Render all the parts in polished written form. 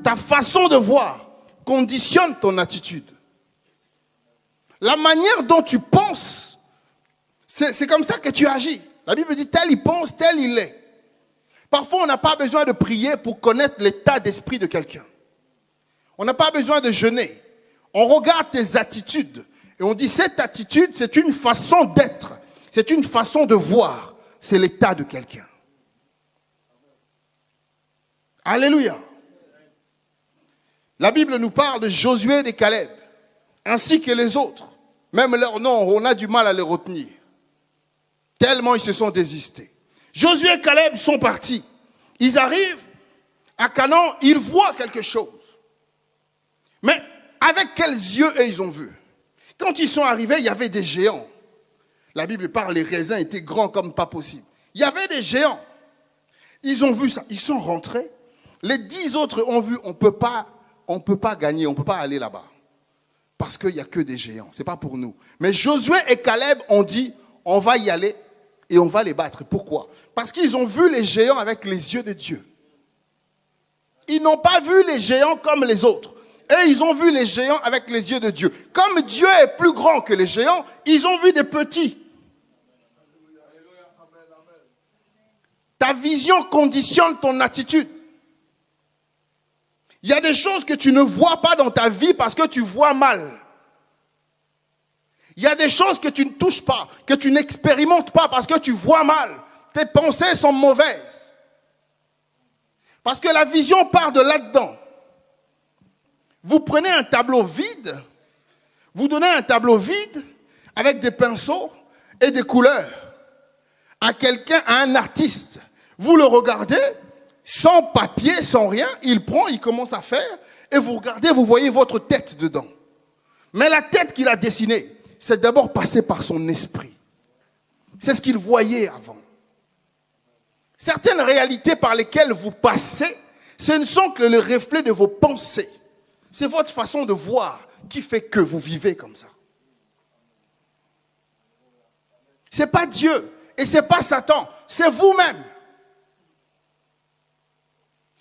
Ta façon de voir conditionne ton attitude. La manière dont tu penses, c'est comme ça que tu agis. La Bible dit tel il pense, tel il est. Parfois, on n'a pas besoin de prier pour connaître l'état d'esprit de quelqu'un. On n'a pas besoin de jeûner. On regarde tes attitudes et on dit cette attitude, c'est une façon d'être, c'est une façon de voir, c'est l'état de quelqu'un. Alléluia. La Bible nous parle de Josué et de Caleb, ainsi que les autres. Même leurs noms, on a du mal à les retenir. Tellement ils se sont désistés. Josué et Caleb sont partis. Ils arrivent à Canaan, ils voient quelque chose. Mais avec quels yeux ils ont vu? Quand ils sont arrivés, il y avait des géants. La Bible parle, les raisins étaient grands comme pas possible. Il y avait des géants. Ils ont vu ça, ils sont rentrés. Les 10 autres ont vu, on peut pas gagner, on ne peut pas aller là-bas. Parce qu'il n'y a que des géants, ce n'est pas pour nous. Mais Josué et Caleb ont dit, on va y aller et on va les battre. Pourquoi? Parce qu'ils ont vu les géants avec les yeux de Dieu. Ils n'ont pas vu les géants comme les autres. Et ils ont vu les géants avec les yeux de Dieu. Comme Dieu est plus grand que les géants, ils ont vu des petits. Ta vision conditionne ton attitude. Il y a des choses que tu ne vois pas dans ta vie parce que tu vois mal. Il y a des choses que tu ne touches pas, que tu n'expérimentes pas parce que tu vois mal. Tes pensées sont mauvaises. Parce que la vision part de là-dedans. Vous prenez un tableau vide, vous donnez un tableau vide avec des pinceaux et des couleurs à quelqu'un, à un artiste. Vous le regardez, sans papier, sans rien, il prend, il commence à faire, et vous regardez, vous voyez votre tête dedans. Mais la tête qu'il a dessinée, c'est d'abord passé par son esprit. C'est ce qu'il voyait avant. Certaines réalités par lesquelles vous passez, ce ne sont que le reflet de vos pensées. C'est votre façon de voir qui fait que vous vivez comme ça. Ce n'est pas Dieu et ce n'est pas Satan, c'est vous-même.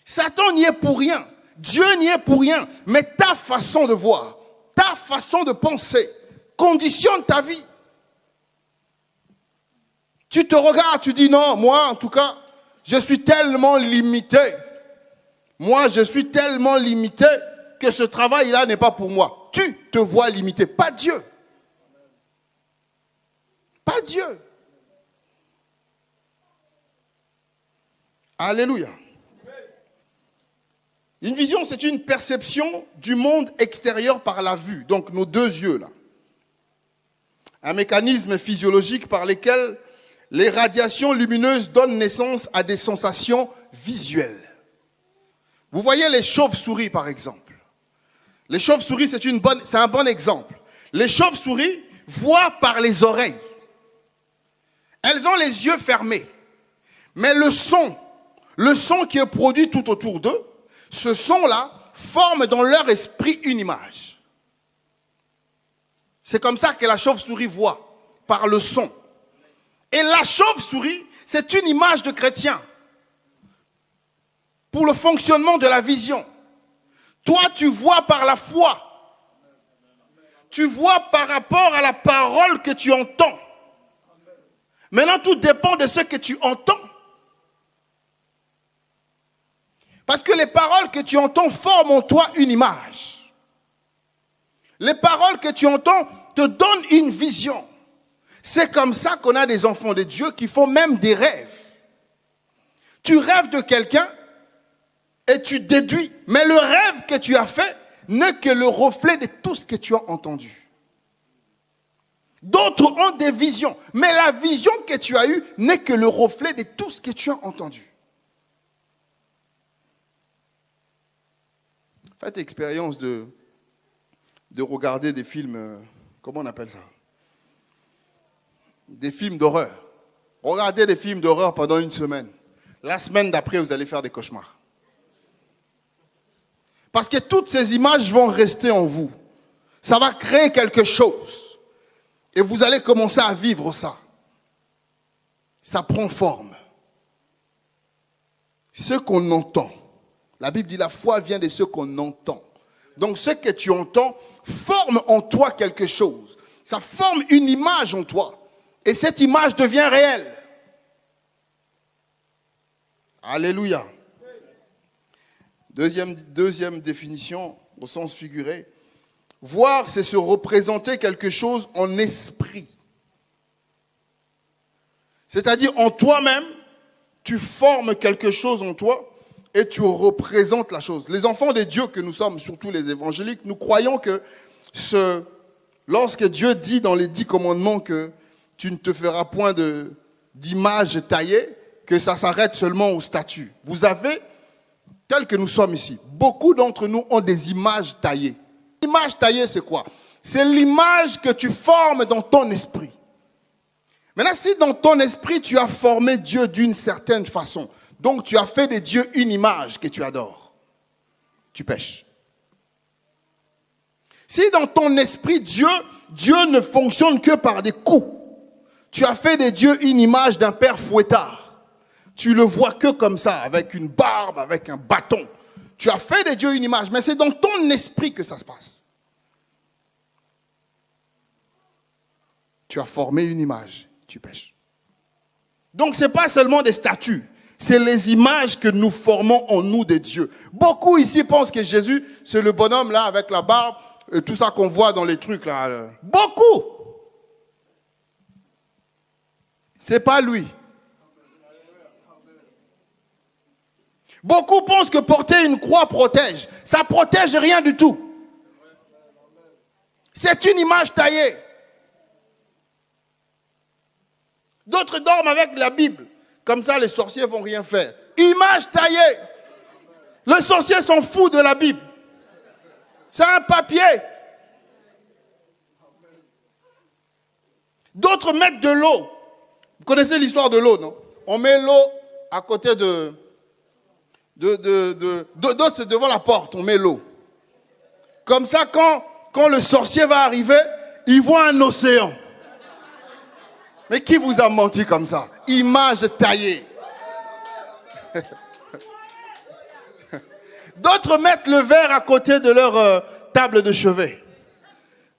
Satan n'y est pour rien, Dieu n'y est pour rien, mais ta façon de voir, ta façon de penser conditionne ta vie. Tu te regardes, tu dis non, moi en tout cas, je suis tellement limité. Moi, je suis tellement limité que ce travail-là n'est pas pour moi. Tu te vois limité, pas Dieu. Pas Dieu. Alléluia. Une vision, c'est une perception du monde extérieur par la vue, donc nos deux yeux là. Un mécanisme physiologique par lequel les radiations lumineuses donnent naissance à des sensations visuelles. Vous voyez les chauves-souris par exemple. Les chauves-souris, c'est un bon exemple. Les chauves-souris voient par les oreilles. Elles ont les yeux fermés. Mais le son qui est produit tout autour d'eux, ce son-là forme dans leur esprit une image. C'est comme ça que la chauve-souris voit, par le son. Et la chauve-souris, c'est une image de chrétien pour le fonctionnement de la vision. Toi, tu vois par la foi. Tu vois par rapport à la parole que tu entends. Maintenant, tout dépend de ce que tu entends. Parce que les paroles que tu entends forment en toi une image. Les paroles que tu entends te donnent une vision. C'est comme ça qu'on a des enfants de Dieu qui font même des rêves. Tu rêves de quelqu'un et tu déduis. Mais le rêve que tu as fait n'est que le reflet de tout ce que tu as entendu. D'autres ont des visions, mais la vision que tu as eue n'est que le reflet de tout ce que tu as entendu. Faites l'expérience de regarder des films, comment on appelle ça? Des films d'horreur. Regardez des films d'horreur pendant une semaine. La semaine d'après, vous allez faire des cauchemars. Parce que toutes ces images vont rester en vous. Ça va créer quelque chose. Et vous allez commencer à vivre ça. Ça prend forme. Ce qu'on entend La Bible dit la foi vient de ce qu'on entend. Donc ce que tu entends forme en toi quelque chose. Ça forme une image en toi. Et cette image devient réelle. Alléluia. Deuxième définition, au sens figuré. Voir, c'est se représenter quelque chose en esprit. C'est-à-dire en toi-même, tu formes quelque chose en toi et tu représentes la chose. Les enfants de Dieu que nous sommes, surtout les évangéliques, nous croyons que lorsque Dieu dit dans les 10 commandements que tu ne te feras point d'image taillée, que ça s'arrête seulement au statut. Vous avez, tel que nous sommes ici, beaucoup d'entre nous ont des images taillées. L'image taillée, c'est quoi? C'est l'image que tu formes dans ton esprit. Maintenant, si dans ton esprit, tu as formé Dieu d'une certaine façon, donc tu as fait de Dieu une image que tu adores, tu pèches. Si dans ton esprit, Dieu ne fonctionne que par des coups, tu as fait de Dieu une image d'un père fouettard, tu le vois que comme ça, avec une barbe, avec un bâton. Tu as fait de Dieu une image, mais c'est dans ton esprit que ça se passe. Tu as formé une image. Tu pèches. Donc, ce n'est pas seulement des statues, c'est les images que nous formons en nous de Dieu. Beaucoup ici pensent que Jésus, c'est le bonhomme là avec la barbe, et tout ça qu'on voit dans les trucs là. Beaucoup. C'est pas lui. Beaucoup pensent que porter une croix protège. Ça protège rien du tout. C'est une image taillée. D'autres dorment avec la Bible. Comme ça, les sorciers vont rien faire. Image taillée. Le sorcier s'en fout de la Bible. C'est un papier. D'autres mettent de l'eau. Vous connaissez l'histoire de l'eau, non? On met l'eau à côté d'autres, c'est devant la porte, on met l'eau. Comme ça, quand le sorcier va arriver, il voit un océan. Mais qui vous a menti comme ça? Image taillée. D'autres mettent le verre à côté de leur table de chevet.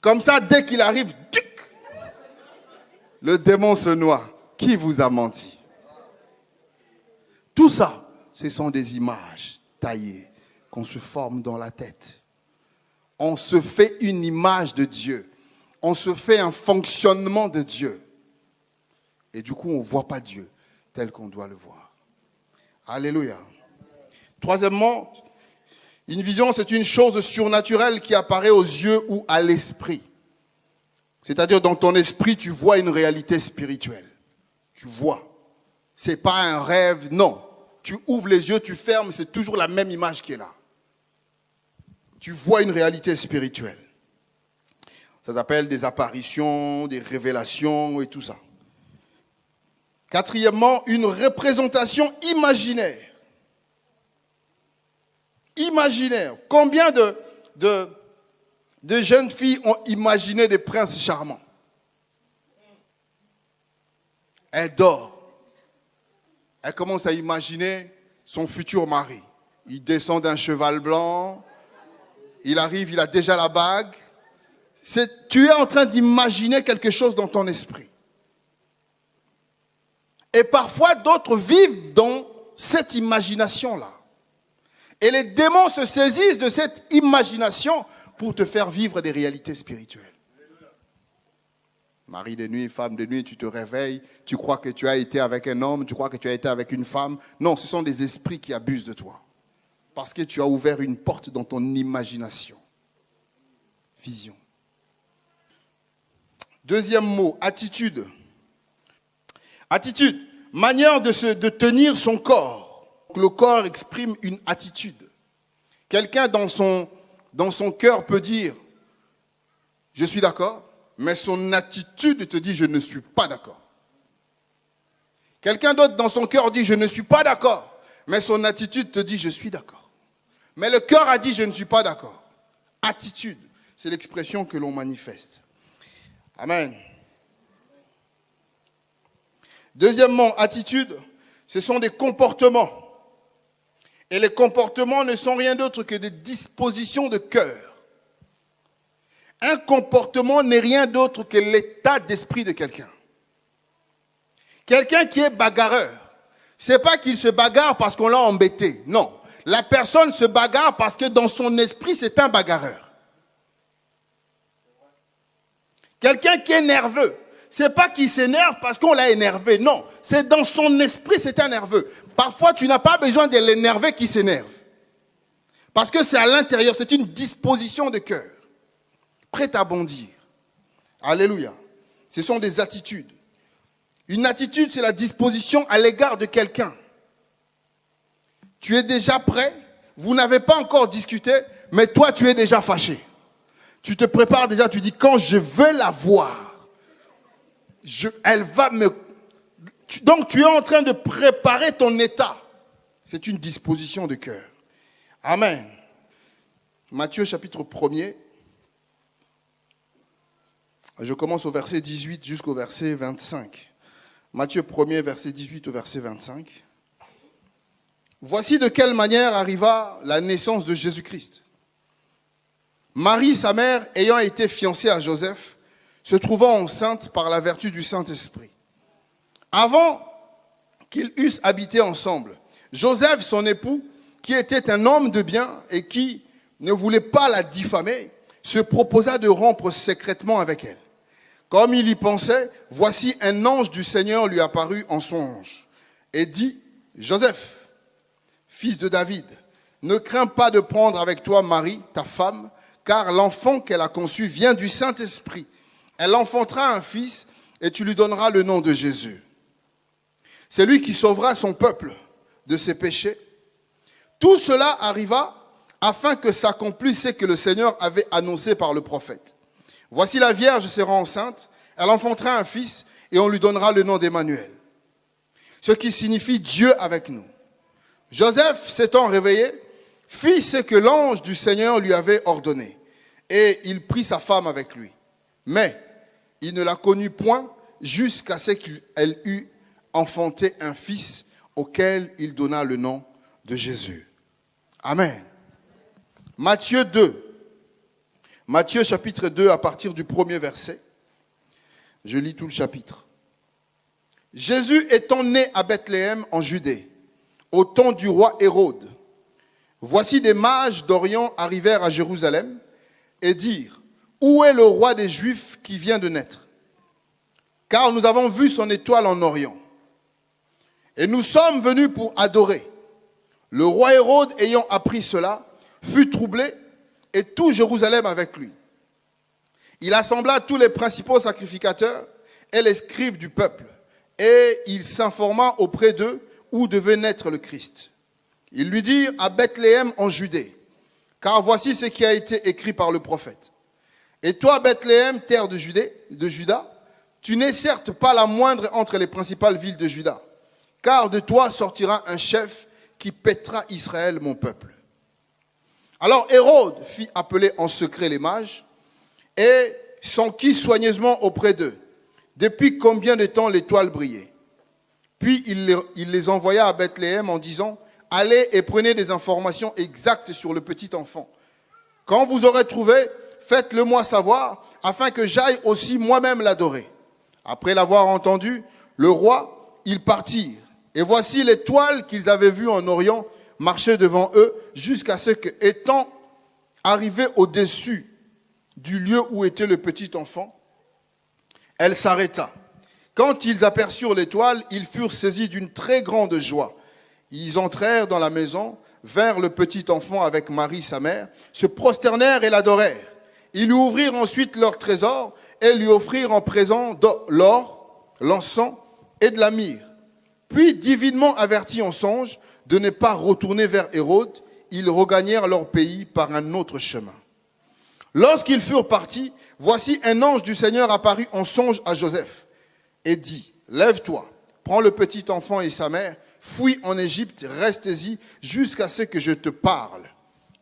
Comme ça, dès qu'il arrive, le démon se noie. Qui vous a menti? Tout ça, ce sont des images taillées qu'on se forme dans la tête. On se fait une image de Dieu. On se fait un fonctionnement de Dieu. Et du coup, on ne voit pas Dieu tel qu'on doit le voir. Alléluia. Troisièmement, une vision, c'est une chose surnaturelle qui apparaît aux yeux ou à l'esprit. C'est-à-dire, dans ton esprit, tu vois une réalité spirituelle. Tu vois. Ce n'est pas un rêve, non. Tu ouvres les yeux, tu fermes, c'est toujours la même image qui est là. Tu vois une réalité spirituelle. Ça s'appelle des apparitions, des révélations et tout ça. Quatrièmement, une représentation imaginaire. Imaginaire. Combien de jeunes filles ont imaginé des princes charmants? Elle dort. Elle commence à imaginer son futur mari. Il descend d'un cheval blanc. Il arrive, il a déjà la bague. Tu es en train d'imaginer quelque chose dans ton esprit. Et parfois, d'autres vivent dans cette imagination-là. Et les démons se saisissent de cette imagination pour te faire vivre des réalités spirituelles. Mari de nuit, femme de nuit, tu te réveilles, tu crois que tu as été avec un homme, tu crois que tu as été avec une femme. Non, ce sont des esprits qui abusent de toi. Parce que tu as ouvert une porte dans ton imagination. Vision. Deuxième mot, attitude. Attitude, manière de tenir son corps. Le corps exprime une attitude. Quelqu'un dans son cœur peut dire, je suis d'accord, mais son attitude te dit, je ne suis pas d'accord. Quelqu'un d'autre dans son cœur dit, je ne suis pas d'accord, mais son attitude te dit, je suis d'accord. Mais le cœur a dit, je ne suis pas d'accord. Attitude, c'est l'expression que l'on manifeste. Amen. Deuxièmement, attitude, ce sont des comportements. Et les comportements ne sont rien d'autre que des dispositions de cœur. Un comportement n'est rien d'autre que l'état d'esprit de quelqu'un. Quelqu'un qui est bagarreur, c'est pas qu'il se bagarre parce qu'on l'a embêté. Non. La personne se bagarre parce que dans son esprit, c'est un bagarreur. Quelqu'un qui est nerveux, c'est pas qu'il s'énerve parce qu'on l'a énervé. Non. C'est dans son esprit, c'est un nerveux. Parfois, tu n'as pas besoin de l'énerver qui s'énerve. Parce que c'est à l'intérieur, c'est une disposition de cœur. Prêt à bondir. Alléluia. Ce sont des attitudes. Une attitude, c'est la disposition à l'égard de quelqu'un. Tu es déjà prêt, vous n'avez pas encore discuté, mais toi, tu es déjà fâché. Tu te prépares déjà, tu dis, quand je veux la voir, elle va me... Donc, tu es en train de préparer ton état. C'est une disposition de cœur. Amen. Matthieu chapitre 1er. Je commence au verset 18 jusqu'au verset 25. Matthieu 1er, verset 18 au verset 25. Voici de quelle manière arriva la naissance de Jésus-Christ. Marie, sa mère, ayant été fiancée à Joseph, se trouvant enceinte par la vertu du Saint-Esprit. Avant qu'ils eussent habité ensemble, Joseph, son époux, qui était un homme de bien et qui ne voulait pas la diffamer, se proposa de rompre secrètement avec elle. Comme il y pensait, voici un ange du Seigneur lui apparut en songe et dit, Joseph, fils de David, ne crains pas de prendre avec toi Marie, ta femme, car l'enfant qu'elle a conçu vient du Saint-Esprit. Elle enfantera un fils et tu lui donneras le nom de Jésus. C'est lui qui sauvera son peuple de ses péchés. Tout cela arriva afin que s'accomplisse ce que le Seigneur avait annoncé par le prophète. Voici la Vierge sera enceinte, elle enfantera un fils et on lui donnera le nom d'Emmanuel. Ce qui signifie Dieu avec nous. Joseph, s'étant réveillé, fit ce que l'ange du Seigneur lui avait ordonné. Et il prit sa femme avec lui. Mais il ne la connut point jusqu'à ce qu'elle eût enfanté un fils auquel il donna le nom de Jésus. Amen. Matthieu 2. Matthieu chapitre 2 à partir du premier verset. Je lis tout le chapitre. Jésus étant né à Bethléem en Judée, au temps du roi Hérode, voici des mages d'Orient arrivèrent à Jérusalem et dirent, où est le roi des Juifs qui vient de naître? Car nous avons vu son étoile en Orient. Et nous sommes venus pour adorer. Le roi Hérode, ayant appris cela, fut troublé et tout Jérusalem avec lui. Il assembla tous les principaux sacrificateurs et les scribes du peuple, et il s'informa auprès d'eux où devait naître le Christ. Ils lui dirent à Bethléem en Judée, car voici ce qui a été écrit par le prophète. Et toi, Bethléem, terre de Juda, tu n'es certes pas la moindre entre les principales villes de Juda, car de toi sortira un chef qui paîtra Israël, mon peuple. Alors Hérode fit appeler en secret les mages et s'enquit soigneusement auprès d'eux, depuis combien de temps l'étoile brillait. Puis il les envoya à Bethléem en disant, allez et prenez des informations exactes sur le petit enfant. Quand vous aurez trouvé, faites-le moi savoir, afin que j'aille aussi moi-même l'adorer. Après l'avoir entendu, le roi, ils partirent. Et voici l'étoile qu'ils avaient vue en Orient marcher devant eux jusqu'à ce que, étant arrivés au-dessus du lieu où était le petit enfant, elle s'arrêta. Quand ils aperçurent l'étoile, ils furent saisis d'une très grande joie. Ils entrèrent dans la maison, vinrent le petit enfant avec Marie, sa mère, se prosternèrent et l'adorèrent. Ils lui ouvrirent ensuite leur trésor et lui offrirent en présent de l'or, l'encens et de la myrrhe. Puis, divinement avertis en songe de ne pas retourner vers Hérode, ils regagnèrent leur pays par un autre chemin. Lorsqu'ils furent partis, voici un ange du Seigneur apparut en songe à Joseph et dit, lève-toi, prends le petit enfant et sa mère, fuis en Égypte, restez-y jusqu'à ce que je te parle.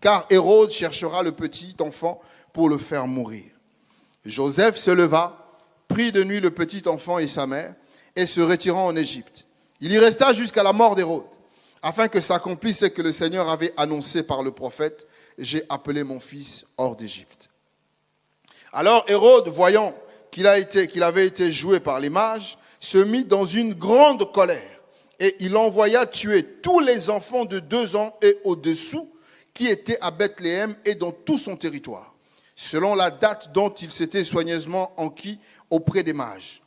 Car Hérode cherchera le petit enfant pour le faire mourir. Joseph se leva, prit de nuit le petit enfant et sa mère, et se retirant en Égypte. Il y resta jusqu'à la mort d'Hérode. afin que s'accomplisse ce que le Seigneur avait annoncé par le prophète, j'ai appelé mon fils hors d'Égypte. Alors Hérode, voyant qu'il avait été joué par les mages, se mit dans une grande colère et il envoya tuer tous les enfants de 2 ans et au-dessous qui étaient à Bethléem et dans tout son territoire, selon la date dont il s'était soigneusement enquis auprès des mages.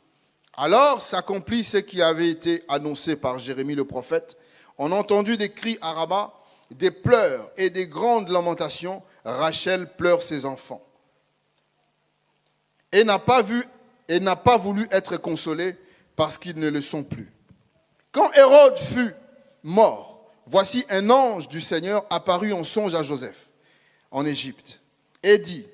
Alors s'accomplit ce qui avait été annoncé par Jérémie le prophète. On entendit des cris à Rama, des pleurs et des grandes lamentations. Rachel pleure ses enfants. Et n'a pas voulu être consolée parce qu'ils ne le sont plus. Quand Hérode fut mort, voici un ange du Seigneur apparut en songe à Joseph en Égypte et dit,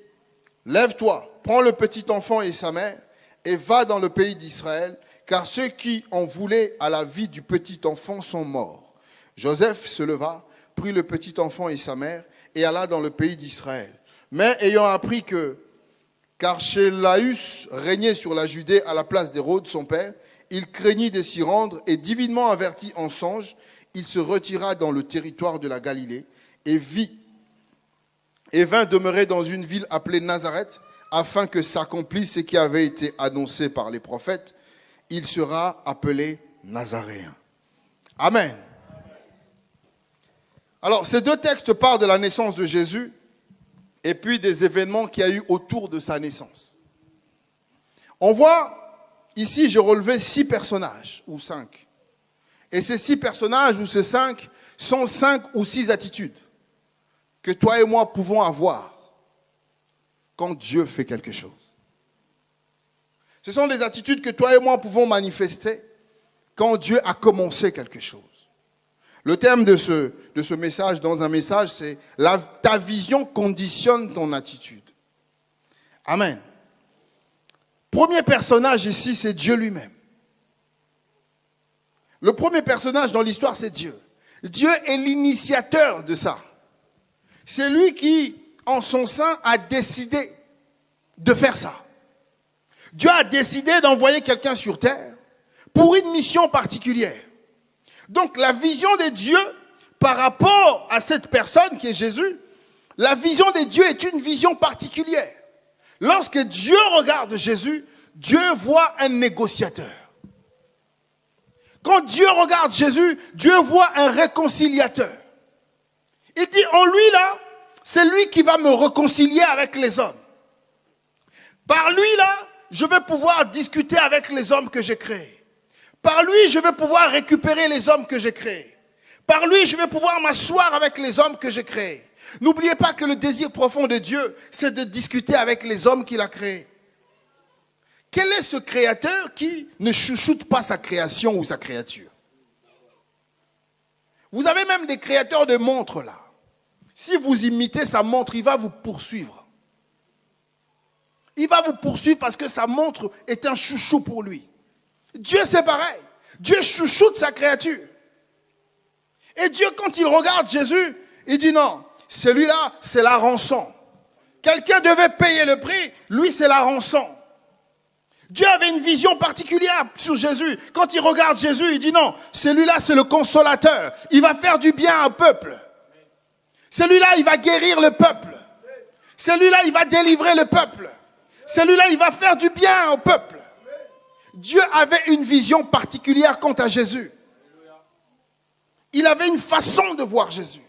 lève-toi, prends le petit enfant et sa mère et va dans le pays d'Israël, car ceux qui en voulaient à la vie du petit enfant sont morts. Joseph se leva, prit le petit enfant et sa mère et alla dans le pays d'Israël. Mais ayant appris qu'Archélaüs régnait sur la Judée à la place d'Hérode, son père, il craignit de s'y rendre et divinement averti en songe, il se retira dans le territoire de la Galilée et vint demeurer dans une ville appelée Nazareth, afin que s'accomplisse ce qui avait été annoncé par les prophètes. Il sera appelé Nazaréen. Amen. Alors, ces 2 textes parlent de la naissance de Jésus et puis des événements qu'il y a eu autour de sa naissance. On voit, ici, j'ai relevé 6 personnages, ou 5. Et ces 6 personnages, ou ces 5, sont 5 ou 6 attitudes que toi et moi pouvons avoir quand Dieu fait quelque chose. Ce sont des attitudes que toi et moi pouvons manifester quand Dieu a commencé quelque chose. Le thème de ce message, dans un message, c'est ta vision conditionne ton attitude. Amen. Premier personnage ici, c'est Dieu lui-même. Le premier personnage dans l'histoire, c'est Dieu. Dieu est l'initiateur de ça. C'est lui qui, en son sein, a décidé de faire ça. Dieu a décidé d'envoyer quelqu'un sur terre pour une mission particulière. Donc la vision de Dieu par rapport à cette personne qui est Jésus, la vision de Dieu est une vision particulière. Lorsque Dieu regarde Jésus, Dieu voit un négociateur. Quand Dieu regarde Jésus, Dieu voit un réconciliateur. Il dit, en lui là, c'est lui qui va me réconcilier avec les hommes. Par lui là, je vais pouvoir discuter avec les hommes que j'ai créés. Par lui, je vais pouvoir récupérer les hommes que j'ai créés. Par lui, je vais pouvoir m'asseoir avec les hommes que j'ai créés. N'oubliez pas que le désir profond de Dieu, c'est de discuter avec les hommes qu'il a créés. Quel est ce créateur qui ne chouchoute pas sa création ou sa créature? Vous avez même des créateurs de montres là. Si vous imitez sa montre, il va vous poursuivre. Il va vous poursuivre parce que sa montre est un chouchou pour lui. Dieu, c'est pareil. Dieu chouchoute sa créature. Et Dieu, quand il regarde Jésus, il dit non, celui-là, c'est la rançon. Quelqu'un devait payer le prix, lui, c'est la rançon. Dieu avait une vision particulière sur Jésus. Quand il regarde Jésus, il dit non, celui-là, c'est le consolateur. Il va faire du bien à un peuple. Celui-là, il va guérir le peuple. Celui-là, il va délivrer le peuple. Celui-là, il va faire du bien au peuple. Dieu avait une vision particulière quant à Jésus. Il avait une façon de voir Jésus.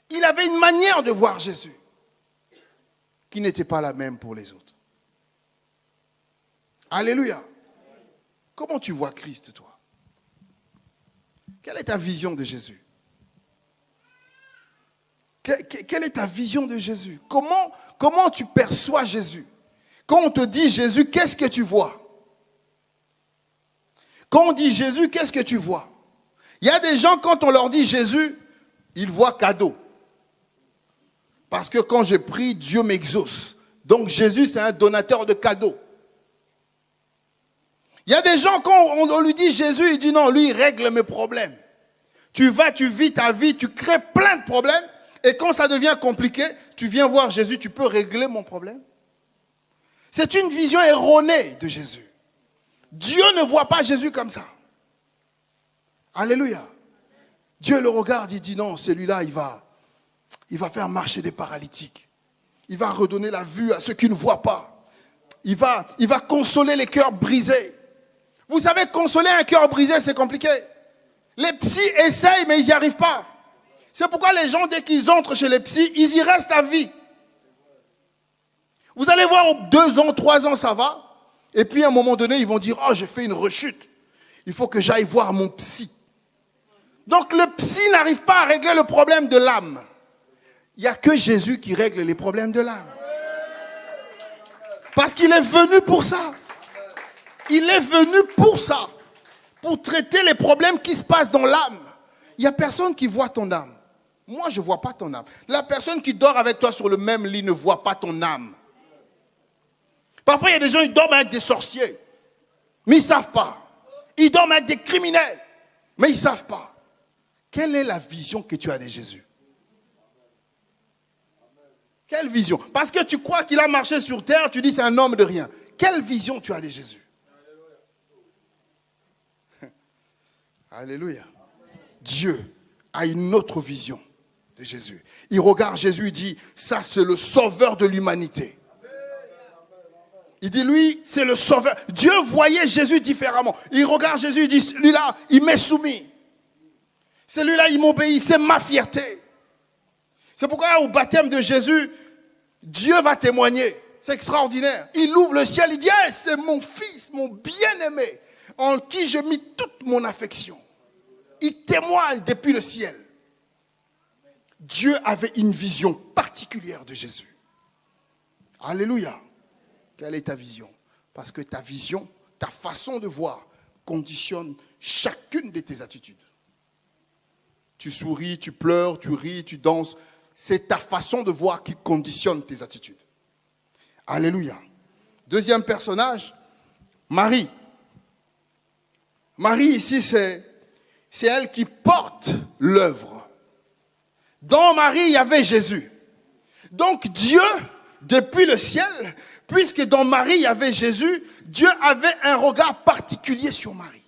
Il avait une manière de voir Jésus qui n'était pas la même pour les autres. Alléluia. Comment tu vois Christ, toi? Quelle est ta vision de Jésus? Quelle est ta vision de Jésus? Comment tu perçois Jésus? Quand on te dit Jésus, qu'est-ce que tu vois? Quand on dit Jésus, qu'est-ce que tu vois? Il y a des gens, quand on leur dit Jésus, ils voient cadeau. Parce que quand je prie, Dieu m'exauce. Donc Jésus, c'est un donateur de cadeaux. Il y a des gens, quand on lui dit Jésus, il dit non, lui, il règle mes problèmes. Tu vis ta vie, tu crées plein de problèmes. Et quand ça devient compliqué, tu viens voir Jésus, tu peux régler mon problème. C'est une vision erronée de Jésus. Dieu ne voit pas Jésus comme ça. Alléluia. Dieu le regarde, il dit non, celui-là, il va faire marcher des paralytiques. Il va redonner la vue à ceux qui ne voient pas. Il va consoler les cœurs brisés. Vous savez, consoler un cœur brisé, c'est compliqué. Les psys essayent, mais ils n'y arrivent pas. C'est pourquoi les gens, dès qu'ils entrent chez les psys, ils y restent à vie. Vous allez voir, 2 ans, 3 ans, ça va. Et puis, à un moment donné, ils vont dire, oh, j'ai fait une rechute. Il faut que j'aille voir mon psy. Donc, le psy n'arrive pas à régler le problème de l'âme. Il n'y a que Jésus qui règle les problèmes de l'âme. Parce qu'il est venu pour ça. Il est venu pour ça. Pour traiter les problèmes qui se passent dans l'âme. Il n'y a personne qui voit ton âme. Moi, je ne vois pas ton âme. La personne qui dort avec toi sur le même lit ne voit pas ton âme. Parfois, il y a des gens qui dorment avec des sorciers. Mais ils ne savent pas. Ils dorment avec des criminels. Mais ils ne savent pas. Quelle est la vision que tu as de Jésus? Quelle vision? Parce que tu crois qu'il a marché sur terre, tu dis c'est un homme de rien. Quelle vision tu as de Jésus? Alléluia. Dieu a une autre vision de Jésus. Il regarde Jésus, il dit, ça c'est le sauveur de l'humanité. Il dit, lui, c'est le sauveur. Dieu voyait Jésus différemment. Il regarde Jésus, il dit, celui-là, il m'est soumis. Celui-là, il m'obéit, c'est ma fierté. C'est pourquoi au baptême de Jésus, Dieu va témoigner. C'est extraordinaire. Il ouvre le ciel, il dit, hey, c'est mon fils, mon bien-aimé, en qui j'ai mis toute mon affection. Il témoigne depuis le ciel. Dieu avait une vision particulière de Jésus. Alléluia. Quelle est ta vision? Parce que ta vision, ta façon de voir, conditionne chacune de tes attitudes. Tu souris, tu pleures, tu ris, tu danses. C'est ta façon de voir qui conditionne tes attitudes. Alléluia. Deuxième personnage, Marie. Marie ici, c'est elle qui porte l'œuvre. Dans Marie, il y avait Jésus. Donc Dieu, depuis le ciel, puisque dans Marie, il y avait Jésus, Dieu avait un regard particulier sur Marie.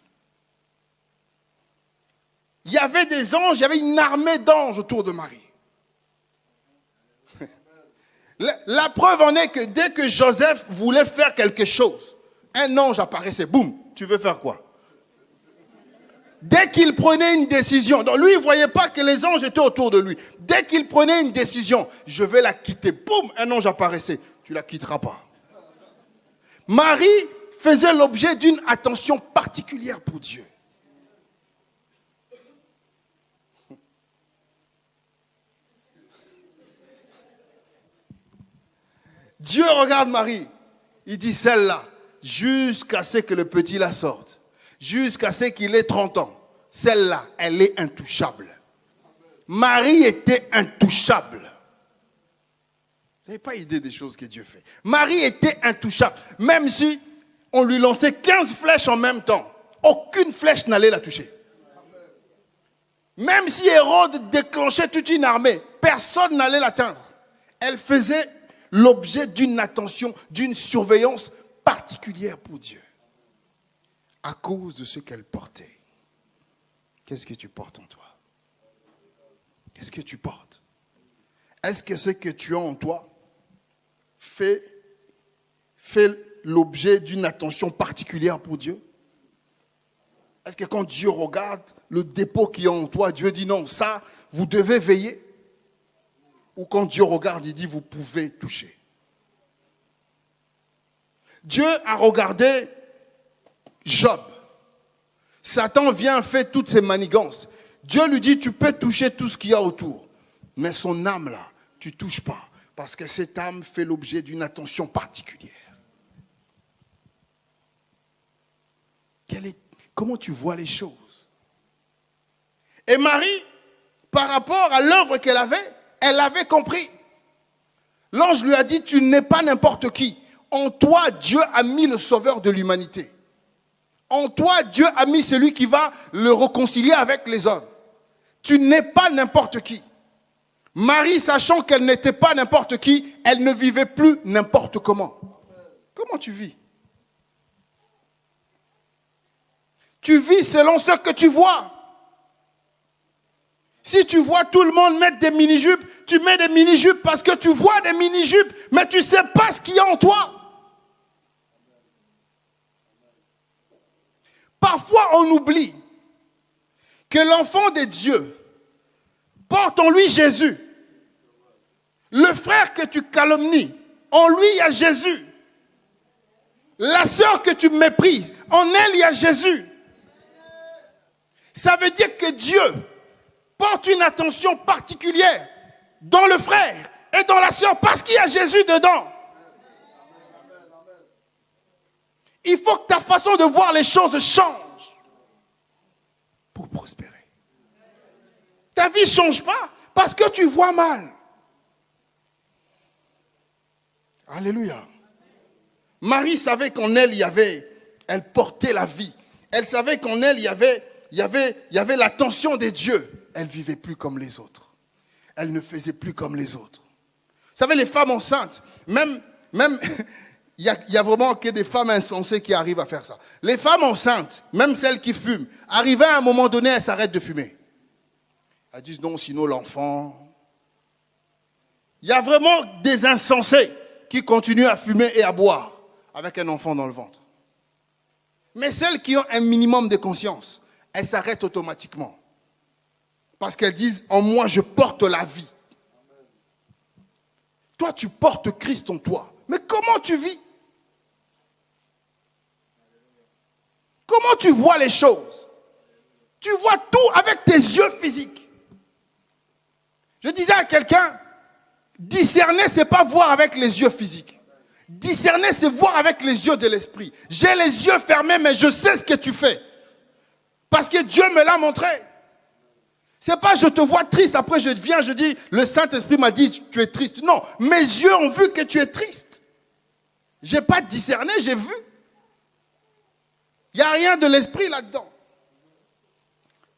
Il y avait des anges, il y avait une armée d'anges autour de Marie. La preuve en est que dès que Joseph voulait faire quelque chose, un ange apparaissait, boum, tu veux faire quoi? Dès qu'il prenait une décision, donc lui il ne voyait pas que les anges étaient autour de lui. Dès qu'il prenait une décision, je vais la quitter, boum, un ange apparaissait, tu ne la quitteras pas. Marie faisait l'objet d'une attention particulière pour Dieu. Dieu regarde Marie, il dit celle-là, jusqu'à ce que le petit la sorte, jusqu'à ce qu'il ait 30 ans, celle-là, elle est intouchable. Marie était intouchable. Vous n'avez pas idée des choses que Dieu fait. Marie était intouchable. Même si on lui lançait 15 flèches en même temps, aucune flèche n'allait la toucher. Même si Hérode déclenchait toute une armée, personne n'allait l'atteindre. Elle faisait l'objet d'une attention, d'une surveillance particulière pour Dieu. À cause de ce qu'elle portait. Qu'est-ce que tu portes en toi? Qu'est-ce que tu portes? Est-ce que ce que tu as en toi fait l'objet d'une attention particulière pour Dieu? Est-ce que quand Dieu regarde le dépôt qui est en toi, Dieu dit non, ça, vous devez veiller? Ou quand Dieu regarde, il dit vous pouvez toucher? Dieu a regardé Job. Satan vient, fait toutes ses manigances. Dieu lui dit, tu peux toucher tout ce qu'il y a autour. Mais son âme là, tu ne touches pas. Parce que cette âme fait l'objet d'une attention particulière. Comment tu vois les choses? Et Marie, par rapport à l'œuvre qu'elle avait, elle avait compris. L'ange lui a dit, tu n'es pas n'importe qui. En toi, Dieu a mis le sauveur de l'humanité. En toi, Dieu a mis celui qui va le réconcilier avec les hommes. Tu n'es pas n'importe qui. Marie, sachant qu'elle n'était pas n'importe qui, elle ne vivait plus n'importe comment. Comment tu vis? Tu vis selon ce que tu vois. Si tu vois tout le monde mettre des mini-jupes, tu mets des mini-jupes parce que tu vois des mini-jupes, mais tu ne sais pas ce qu'il y a en toi. Parfois, on oublie que l'enfant de Dieu porte en lui Jésus. Le frère que tu calomnies, en lui, il y a Jésus. La sœur que tu méprises, en elle, il y a Jésus. Ça veut dire que Dieu porte une attention particulière dans le frère et dans la sœur parce qu'il y a Jésus dedans. Il faut que ta façon de voir les choses change pour prospérer. Ta vie ne change pas parce que tu vois mal. Alléluia. Marie savait qu'en elle, elle portait la vie. Elle savait qu'en elle, il y avait l'attention des dieux. Elle ne vivait plus comme les autres. Elle ne faisait plus comme les autres. Vous savez, les femmes enceintes, même il y a vraiment que des femmes insensées qui arrivent à faire ça. Les femmes enceintes, même celles qui fument, arrivées à un moment donné, elles s'arrêtent de fumer. Elles disent non, sinon l'enfant. Il y a vraiment des insensés qui continuent à fumer et à boire avec un enfant dans le ventre. Mais celles qui ont un minimum de conscience, elles s'arrêtent automatiquement. Parce qu'elles disent, en moi, je porte la vie. Toi, tu portes Christ en toi. Mais comment tu vis? Comment tu vois les choses? Tu vois tout avec tes yeux physiques. Je disais à quelqu'un, discerner, ce n'est pas voir avec les yeux physiques. Discerner, c'est voir avec les yeux de l'esprit. J'ai les yeux fermés, mais je sais ce que tu fais. Parce que Dieu me l'a montré. C'est pas je te vois triste, après je viens, je dis, le Saint-Esprit m'a dit, tu es triste. Non, mes yeux ont vu que tu es triste. Je n'ai pas discerné, j'ai vu. Il n'y a rien de l'esprit là-dedans.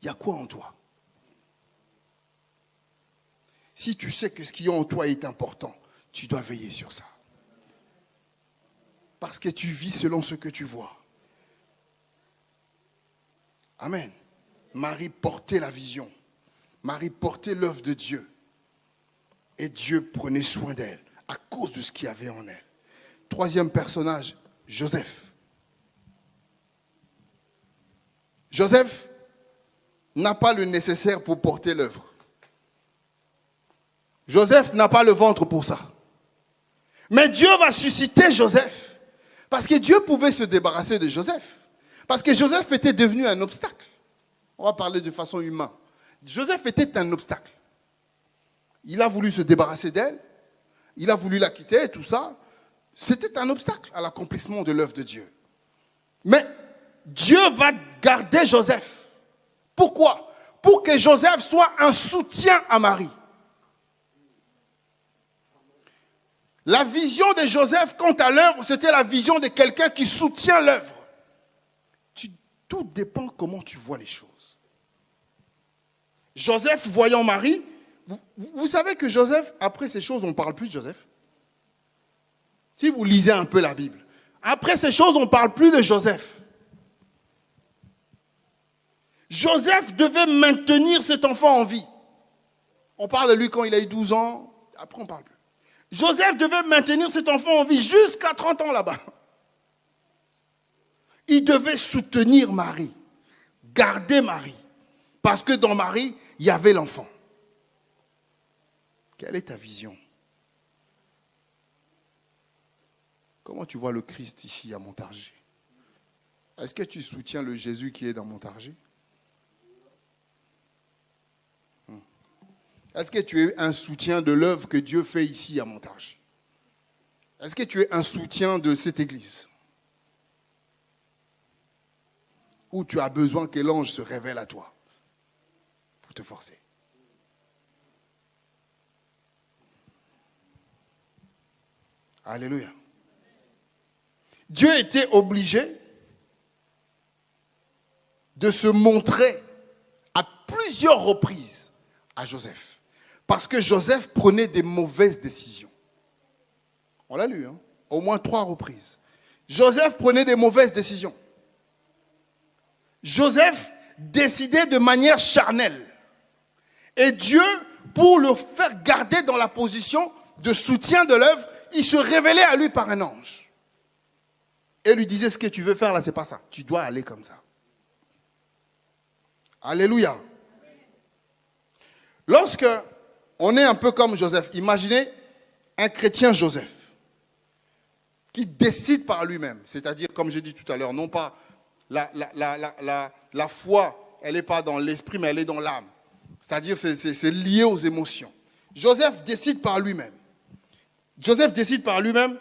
Il y a quoi en toi? Si tu sais que ce qui est en toi est important, tu dois veiller sur ça. Parce que tu vis selon ce que tu vois. Amen. Marie portait la vision. Marie portait l'œuvre de Dieu. Et Dieu prenait soin d'elle à cause de ce qu'il y avait en elle. Troisième personnage, Joseph. Joseph n'a pas le nécessaire pour porter l'œuvre. Joseph n'a pas le ventre pour ça. Mais Dieu va susciter Joseph. Parce que Dieu pouvait se débarrasser de Joseph. Parce que Joseph était devenu un obstacle. On va parler de façon humaine. Joseph était un obstacle. Il a voulu se débarrasser d'elle. Il a voulu la quitter et tout ça. C'était un obstacle à l'accomplissement de l'œuvre de Dieu. Mais Dieu va garder Joseph. Pourquoi? Pour que Joseph soit un soutien à Marie. La vision de Joseph quant à l'œuvre, c'était la vision de quelqu'un qui soutient l'œuvre. Tout dépend comment tu vois les choses. Joseph voyant Marie, vous savez que Joseph, après ces choses, on ne parle plus de Joseph. Si vous lisez un peu la Bible, après ces choses, on ne parle plus de Joseph. Joseph devait maintenir cet enfant en vie. On parle de lui quand il a eu 12 ans, après on ne parle plus. Joseph devait maintenir cet enfant en vie jusqu'à 30 ans là-bas. Il devait soutenir Marie, garder Marie. Parce que dans Marie, il y avait l'enfant. Quelle est ta vision? Comment tu vois le Christ ici à Montargis? Est-ce que tu soutiens le Jésus qui est dans Montargis? Est-ce que tu es un soutien de l'œuvre que Dieu fait ici à Montargis? Est-ce que tu es un soutien de cette église? Ou tu as besoin que l'ange se révèle à toi pour te forcer? Alléluia. Dieu était obligé de se montrer à plusieurs reprises à Joseph. Parce que Joseph prenait des mauvaises décisions. On l'a lu, au moins 3 reprises. Joseph prenait des mauvaises décisions. Joseph décidait de manière charnelle. Et Dieu, pour le faire garder dans la position de soutien de l'œuvre, il se révélait à lui par un ange. Et lui disait, ce que tu veux faire là, c'est pas ça. Tu dois aller comme ça. Alléluia. Lorsque on est un peu comme Joseph, imaginez un chrétien Joseph qui décide par lui-même, c'est-à-dire, comme j'ai dit tout à l'heure, non pas la foi, elle n'est pas dans l'esprit, mais elle est dans l'âme. C'est-à-dire, c'est lié aux émotions. Joseph décide par lui-même. Joseph décide par lui-même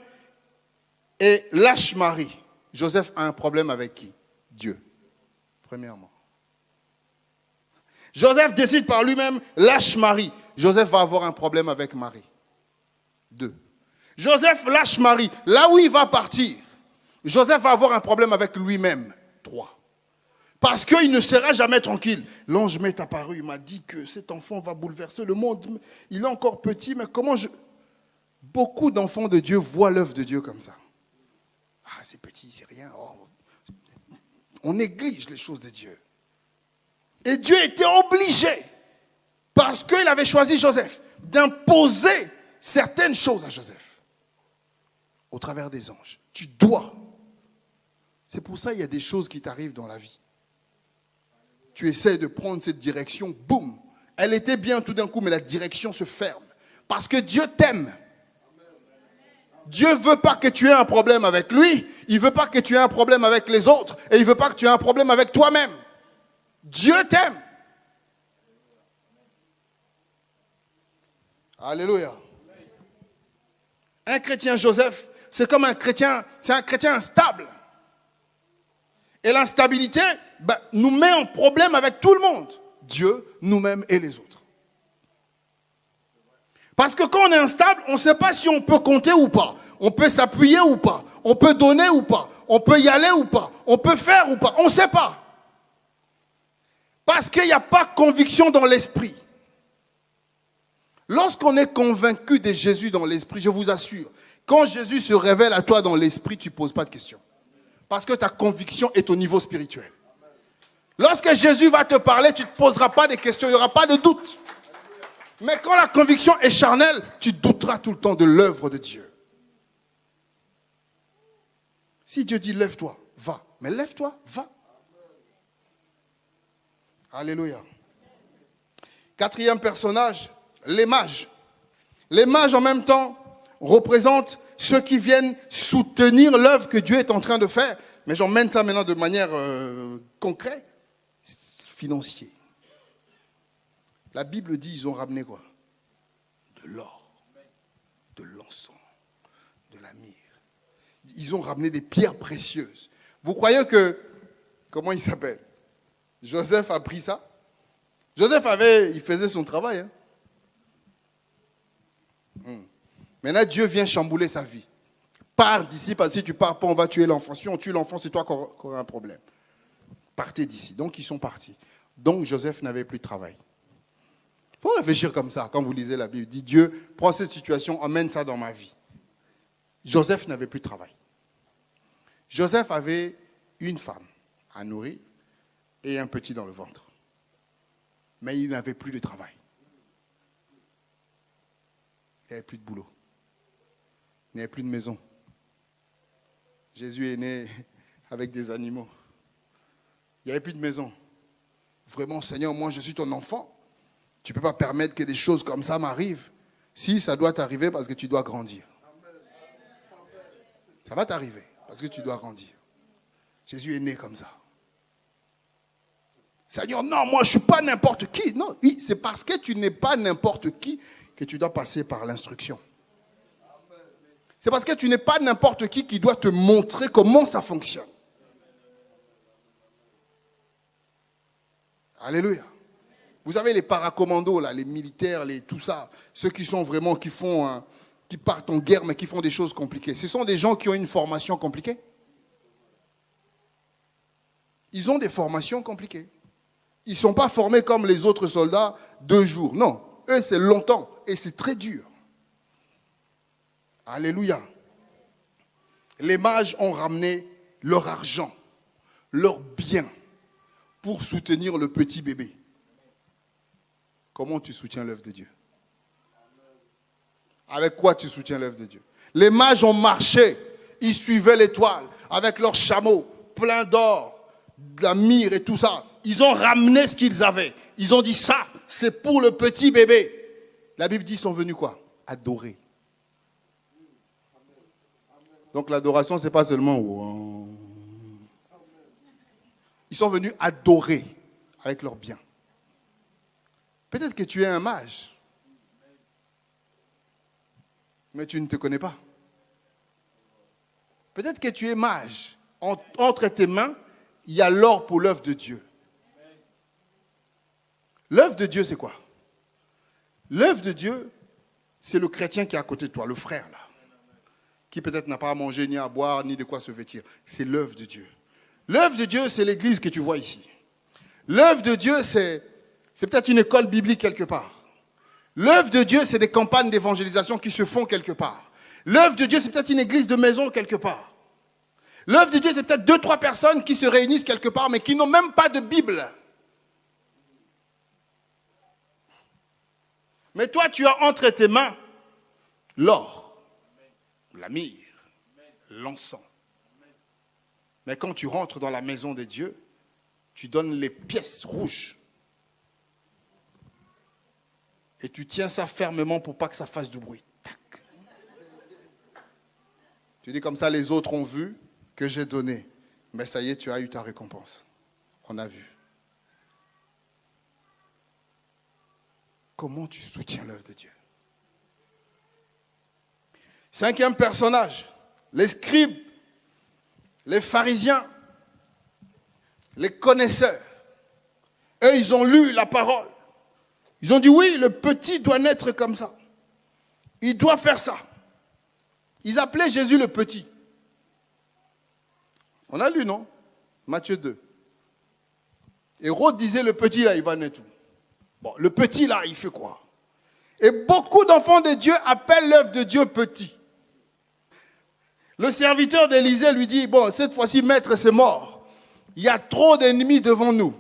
et lâche Marie. Joseph a un problème avec qui? Dieu, premièrement. Joseph décide par lui-même, lâche Marie. Joseph va avoir un problème avec Marie. 2. Joseph lâche Marie. Là où il va partir, Joseph va avoir un problème avec lui-même. 3. Parce qu'il ne sera jamais tranquille. L'ange m'est apparu, il m'a dit que cet enfant va bouleverser le monde. Il est encore petit, mais comment je... Beaucoup d'enfants de Dieu voient l'œuvre de Dieu comme ça. Ah, c'est petit, c'est rien. Oh. On néglige les choses de Dieu. Et Dieu était obligé, parce qu'il avait choisi Joseph, d'imposer certaines choses à Joseph. Au travers des anges. Tu dois. C'est pour ça qu'il y a des choses qui t'arrivent dans la vie. Tu essaies de prendre cette direction, boum. Elle était bien tout d'un coup, mais la direction se ferme. Parce que Dieu t'aime. Dieu ne veut pas que tu aies un problème avec lui. Il ne veut pas que tu aies un problème avec les autres. Et il ne veut pas que tu aies un problème avec toi-même. Dieu t'aime. Alléluia. Un chrétien Joseph, c'est comme un chrétien, c'est un chrétien instable. Et l'instabilité nous met en problème avec tout le monde. Dieu, nous-mêmes et les autres. Parce que quand on est instable, on ne sait pas si on peut compter ou pas. On peut s'appuyer ou pas. On peut donner ou pas. On peut y aller ou pas. On peut faire ou pas. On ne sait pas. Parce qu'il n'y a pas conviction dans l'esprit. Lorsqu'on est convaincu de Jésus dans l'esprit, je vous assure, quand Jésus se révèle à toi dans l'esprit, tu ne poses pas de questions. Parce que ta conviction est au niveau spirituel. Lorsque Jésus va te parler, tu ne te poseras pas de questions, il n'y aura pas de doute. Mais quand la conviction est charnelle, tu douteras tout le temps de l'œuvre de Dieu. Si Dieu dit lève-toi, va. Mais lève-toi, va. Alléluia. 4e personnage, les mages. Les mages en même temps représentent ceux qui viennent soutenir l'œuvre que Dieu est en train de faire. Mais j'emmène ça maintenant de manière concrète, financière. La Bible dit, ils ont ramené quoi? De l'or, de l'encens, de la myrrhe. Ils ont ramené des pierres précieuses. Vous croyez que, comment il s'appelle? Joseph a pris ça? Joseph il faisait son travail. Maintenant, Dieu vient chambouler sa vie. Pars d'ici, parce que si tu pars pas, on va tuer l'enfant. Si on tue l'enfant, c'est toi qui auras un problème. Partez d'ici. Donc, ils sont partis. Donc, Joseph n'avait plus de travail. Il faut réfléchir comme ça quand vous lisez la Bible. Dit Dieu, prends cette situation, emmène ça dans ma vie. Joseph n'avait plus de travail. Joseph avait une femme à nourrir et un petit dans le ventre. Mais il n'avait plus de travail. Il n'avait plus de boulot. Il n'avait plus de maison. Jésus est né avec des animaux. Il n'y avait plus de maison. Vraiment, Seigneur, moi je suis ton enfant. Tu ne peux pas permettre que des choses comme ça m'arrivent. Si, ça doit t'arriver parce que tu dois grandir. Ça va t'arriver parce que tu dois grandir. Jésus est né comme ça. Seigneur, non, moi je ne suis pas n'importe qui. Non, oui, c'est parce que tu n'es pas n'importe qui que tu dois passer par l'instruction. C'est parce que tu n'es pas n'importe qui doit te montrer comment ça fonctionne. Alléluia. Vous savez, les paracommandos, là, les militaires, tout ça, ceux qui sont vraiment, qui partent en guerre, mais qui font des choses compliquées. Ce sont des gens qui ont une formation compliquée. Ils ont des formations compliquées. Ils ne sont pas formés comme les autres soldats 2 jours. Non, eux, c'est longtemps et c'est très dur. Alléluia. Les mages ont ramené leur argent, leurs biens pour soutenir le petit bébé. comment tu soutiens l'œuvre de Dieu? Avec quoi tu soutiens l'œuvre de Dieu? Les mages ont marché, ils suivaient l'étoile avec leurs chameaux pleins d'or, de la myrrhe et tout ça. Ils ont ramené ce qu'ils avaient. Ils ont dit ça, c'est pour le petit bébé. La Bible dit, ils sont venus quoi? Adorer. Donc l'adoration, ce n'est pas seulement... Wow. Ils sont venus adorer avec leurs biens. Peut-être que tu es un mage, mais tu ne te connais pas. Peut-être que tu es mage. Entre tes mains, il y a l'or pour l'œuvre de Dieu. L'œuvre de Dieu, c'est quoi? L'œuvre de Dieu, c'est le chrétien qui est à côté de toi, le frère là, qui peut-être n'a pas à manger, ni à boire, ni de quoi se vêtir. C'est l'œuvre de Dieu. L'œuvre de Dieu, c'est l'église que tu vois ici. L'œuvre de Dieu, c'est peut-être une école biblique quelque part. L'œuvre de Dieu, c'est des campagnes d'évangélisation qui se font quelque part. L'œuvre de Dieu, c'est peut-être une église de maison quelque part. L'œuvre de Dieu, c'est peut-être 2-3 personnes qui se réunissent quelque part, mais qui n'ont même pas de Bible. Mais toi, tu as entre tes mains l'or, la myrrhe, l'encens. Mais quand tu rentres dans la maison de Dieu, tu donnes les pièces rouges. Et tu tiens ça fermement pour pas que ça fasse du bruit. Tac. Tu dis comme ça, les autres ont vu que j'ai donné. Mais ça y est, tu as eu ta récompense. On a vu. Comment tu soutiens l'œuvre de Dieu? 5e personnage, les scribes, les pharisiens, les connaisseurs. Eux, ils ont lu la parole. Ils ont dit oui, le petit doit naître comme ça. Il doit faire ça. Ils appelaient Jésus le petit. On a lu, non? Matthieu 2. Hérode disait le petit là, il va naître où? Bon, le petit là, il fait quoi? Et beaucoup d'enfants de Dieu appellent l'œuvre de Dieu petit. Le serviteur d'Élisée lui dit, bon, cette fois-ci, maître, c'est mort. Il y a trop d'ennemis devant nous.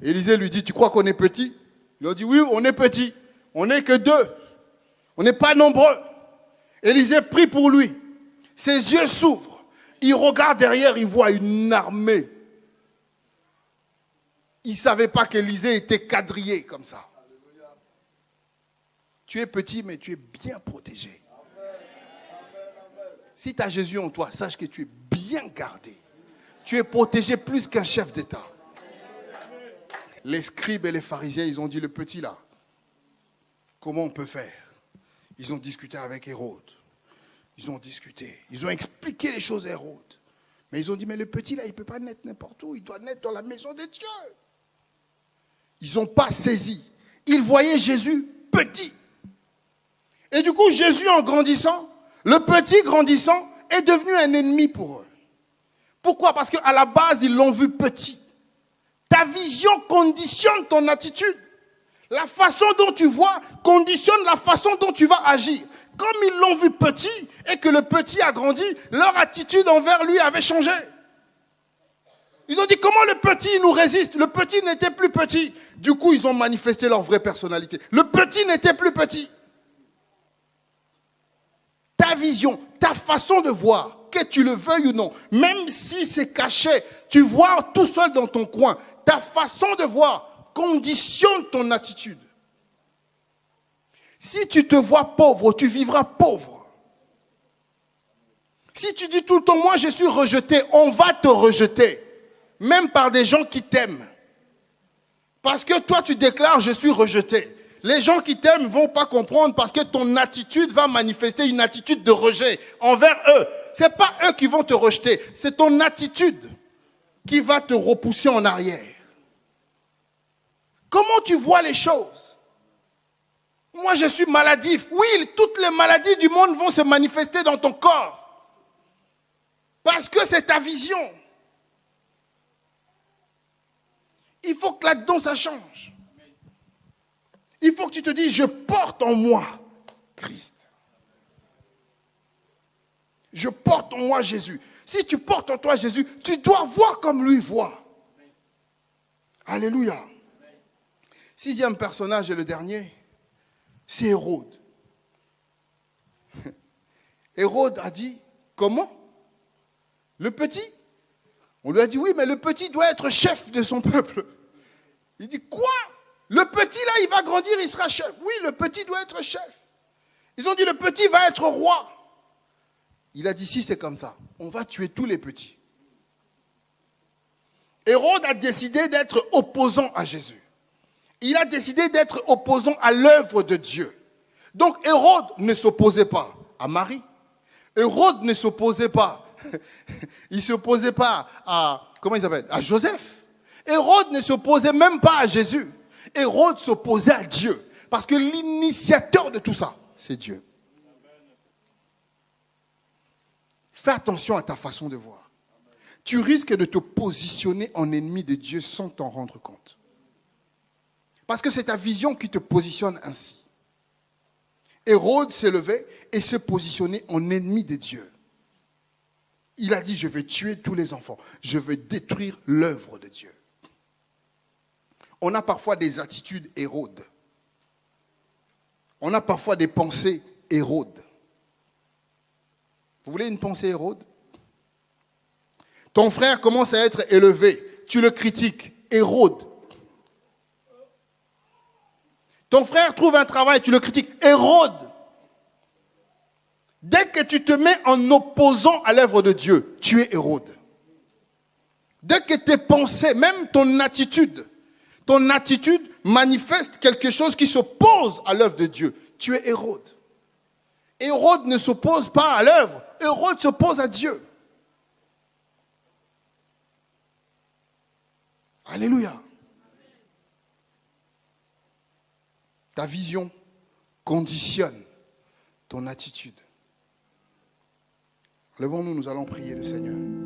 Élisée lui dit, tu crois qu'on est petit? Il a dit, oui, on est petit. On n'est que 2. On n'est pas nombreux. Élisée prie pour lui. Ses yeux s'ouvrent. Il regarde derrière, il voit une armée. Il ne savait pas qu'Élisée était quadrillé comme ça. Tu es petit, mais tu es bien protégé. Si tu as Jésus en toi, sache que tu es bien gardé. Tu es protégé plus qu'un chef d'État. Les scribes et les pharisiens, ils ont dit, le petit là, comment on peut faire? Ils ont discuté avec Hérode. Ils ont discuté. Ils ont expliqué les choses à Hérode. Mais ils ont dit, mais le petit là, il ne peut pas naître n'importe où. Il doit naître dans la maison de Dieu. Ils n'ont pas saisi. Ils voyaient Jésus petit. Et du coup, Jésus en grandissant, le petit grandissant est devenu un ennemi pour eux. Pourquoi? Parce qu'à la base, ils l'ont vu petit. Ta vision conditionne ton attitude. La façon dont tu vois conditionne la façon dont tu vas agir. Comme ils l'ont vu petit et que le petit a grandi, leur attitude envers lui avait changé. Ils ont dit, comment le petit nous résiste? Le petit n'était plus petit. Du coup, ils ont manifesté leur vraie personnalité. Le petit n'était plus petit. Ta vision, ta façon de voir, que tu le veuilles ou non, même si c'est caché, tu vois tout seul dans ton coin, ta façon de voir conditionne ton attitude. Si tu te vois pauvre, tu vivras pauvre. Si tu dis tout le temps, moi je suis rejeté, on va te rejeter. Même par des gens qui t'aiment. Parce que toi tu déclares, je suis rejeté. Les gens qui t'aiment ne vont pas comprendre parce que ton attitude va manifester une attitude de rejet envers eux. Ce n'est pas eux qui vont te rejeter, c'est ton attitude qui va te repousser en arrière. Comment tu vois les choses? Moi, je suis maladif. Oui, toutes les maladies du monde vont se manifester dans ton corps. Parce que c'est ta vision. Il faut que là-dedans, ça change. Il faut que tu te dises, je porte en moi Christ. Je porte en moi Jésus. Si tu portes en toi Jésus, tu dois voir comme lui voit. Alléluia. Sixième personnage et le dernier, c'est Hérode. Hérode a dit, comment? Le petit? On lui a dit, oui, mais le petit doit être chef de son peuple. Il dit, quoi? Le petit, là, il va grandir, il sera chef. Oui, le petit doit être chef. Ils ont dit, le petit va être roi. Il a dit, si c'est comme ça, on va tuer tous les petits. Hérode a décidé d'être opposant à Jésus. Il a décidé d'être opposant à l'œuvre de Dieu. Donc Hérode ne s'opposait pas à Marie. Hérode ne s'opposait pas. Il ne s'opposait pas à, comment il s'appelle? À Joseph. Hérode ne s'opposait même pas à Jésus. Hérode s'opposait à Dieu. Parce que l'initiateur de tout ça, c'est Dieu. Fais attention à ta façon de voir. Tu risques de te positionner en ennemi de Dieu sans t'en rendre compte. Parce que c'est ta vision qui te positionne ainsi. Hérode s'est levé et s'est positionné en ennemi de Dieu. Il a dit, je vais tuer tous les enfants. Je vais détruire l'œuvre de Dieu. On a parfois des attitudes Hérode. On a parfois des pensées Hérode. Vous voulez une pensée Hérode? Ton frère commence à être élevé. Tu le critiques. Hérode. Ton frère trouve un travail, tu le critiques. Hérode. Dès que tu te mets en opposant à l'œuvre de Dieu, tu es Hérode. Dès que tes pensées, même ton attitude manifeste quelque chose qui s'oppose à l'œuvre de Dieu, tu es Hérode. Hérode ne s'oppose pas à l'œuvre, Hérode s'oppose à Dieu. Alléluia. Ta vision conditionne ton attitude. Levons-nous, nous allons prier le Seigneur.